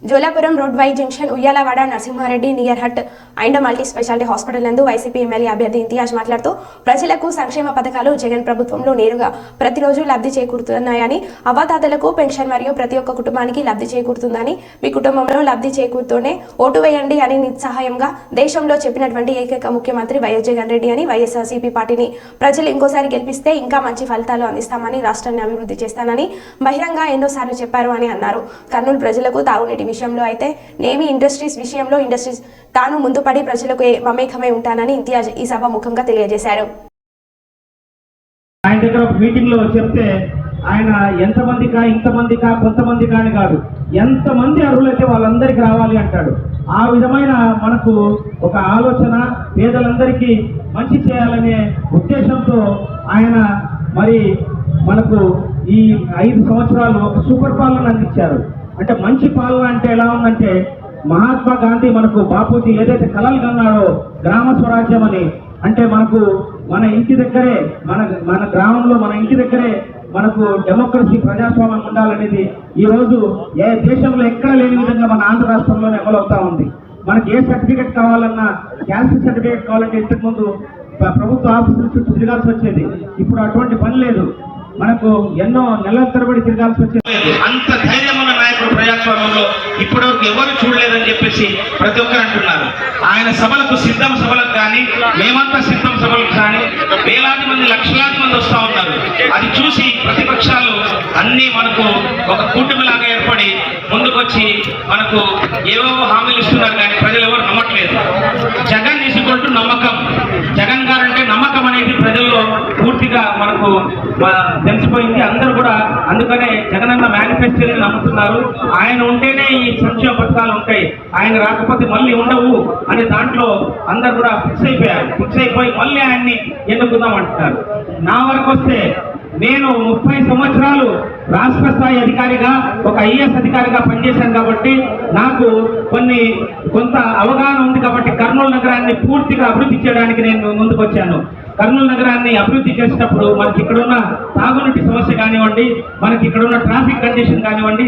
Jolapuram road Y junction Uyyalawada Narasimhareddy near hut and multi speciality hospital నందు YCP MLA అభ్యర్థి ఇంతియాజ్ మాట్లాడుతూ ప్రజలకు సంక్షేమ పథకాలు జగన్ ప్రభుత్వంలో నేరుగా ప్రతిరోజు లబ్ధి చేకూరుతున్నాయని, అవ్వాతాతలకు పెన్షన్ మరియు ప్రతి ఒక్క కుటుంబానికి లబ్ధి చేకూరుతుందని, మీ కుటుంబంలో లబ్ధి చేకూరుతూనే ఓటు వేయండి అని నిస్సహాయంగా దేశంలో చెప్పినటువంటి ఏకైక ముఖ్యమంత్రి వైఎస్ జగన్ రెడ్డి అని, వైఎస్ఆర్సీపీ పార్టీని ప్రజలు ఇంకోసారి గెలిపిస్తే ఇంకా మంచి ఫలితాలు అందిస్తామని, రాష్ట్రాన్ని అభివృద్ధి చేస్తానని బహిరంగ ఎన్నోసార్లు చెప్పారు అని అన్నారు. కర్నూలు ప్రజలకు తాగునీటి విషయంలో అయితే నేమి ఇండస్ట్రీస్ విషయంలో తాను ముందుపడి ప్రజలకు మమేకమై ఉంటానని ఇంతియాజ్ ఈ సభ ముఖంగా తెలియజేశారు. ఆయన దగ్గర మీటింగ్ లో చెప్తే ఆయన ఎంతమందికా ఇంతమందికా కొంతమందికా అని కాదు, ఎంతమంది అర్హులైతే వాళ్ళందరికీ రావాలి అంటాడు. ఆ విధమైన మనకు ఒక ఆలోచన, పేదలందరికీ మంచి చేయాలనే ఉద్దేశంతో ఆయన మరి మనకు ఈ 5 సంవత్సరాలు ఒక సూపర్ పాలన అందించారు. అంటే మంచి పాలన అంటే ఎలా ఉందంటే, మహాత్మా గాంధీ మనకు బాపూజీ ఏదైతే కలలు కన్నాడో గ్రామ స్వరాజ్యం అని, అంటే మనకు మన ఇంటి దగ్గరే మన గ్రామంలో మన ఇంటి దగ్గరే మనకు డెమోక్రసీ ప్రజాస్వామ్యం ఉండాలనేది ఈ రోజు ఏ దేశంలో ఎక్కడ లేని విధంగా మన ఆంధ్ర రాష్ట్రంలోనే అమలవుతా ఉంది. మనకి ఏ సర్టిఫికేట్ కావాలన్నా, క్యాన్సర్ సర్టిఫికేట్ కావాలంటే ఇంతకు ముందు ప్రభుత్వ ఆఫీసుల చుట్టూ తిరగాల్సి వచ్చేది. ఇప్పుడు అటువంటి పని లేదు. మనకు ఎన్నో నెలల తరబడి తిరగాల్సి వచ్చేది. అంత ధైర్యం ఉన్న నాయకుడు ప్రజాస్వామ్యంలో ఇప్పటివరకు ఎవరు చూడలేదని చెప్పేసి ప్రతి ఒక్కరు అంటున్నారు. ఆయన సభలకు సిద్ధం సభలకు కానీ, మేమంతా సిద్ధం సభలకు కానీ వేలాది మంది లక్షలాది మంది వస్తూ ఉన్నారు. అది చూసి ప్రతిపక్షాలు అన్నీ మనకు ఒక కూటమిలాగా ఏర్పడి ముందుకొచ్చి మనకు ఏవేవో హామీలు ఇస్తున్నారు, కానీ ప్రజలు ఎవరు నమ్మట్లేదు. జగన్ ఈజ్ఈక్వల్ టు నమ్మకం. జగన్ గారు అంటే నమ్మకం అనేది ప్రజల్లో పూర్తిగా మనకు తెలిసిపోయింది. అందరూ కూడా అందుకనే జగనన్న మేనిఫెస్టోని నమ్ముతున్నారు. ఆయన ఉంటేనే ఈ సంక్షేమ పథకాలు ఉంటాయి, ఆయన రాకపోతే మళ్ళీ ఉండవు అనే దాంట్లో అందరు కూడా ఫిక్స్ అయిపోయారు. ఫిక్స్ అయిపోయి మళ్ళీ ఆయన్ని ఎన్నుకుందాం అంటున్నారు. నా వరకు వస్తే నేను 30 సంవత్సరాలు రాష్ట్ర స్థాయి అధికారిగా, ఒక ఐఏఎస్ అధికారిగా పనిచేశాను కాబట్టి నాకు కొంత అవగాహన ఉంది. కాబట్టి కర్నూలు నగరాన్ని పూర్తిగా అభివృద్ధి చేయడానికి నేను ముందుకు వచ్చాను. కర్నూలు నగరాన్ని అభివృద్ధి చేసేటప్పుడు మనకి ఇక్కడ ఉన్న తాగునీటి సమస్య కానివ్వండి, మనకి ఇక్కడ ఉన్న ట్రాఫిక్ కండిషన్ కానివ్వండి,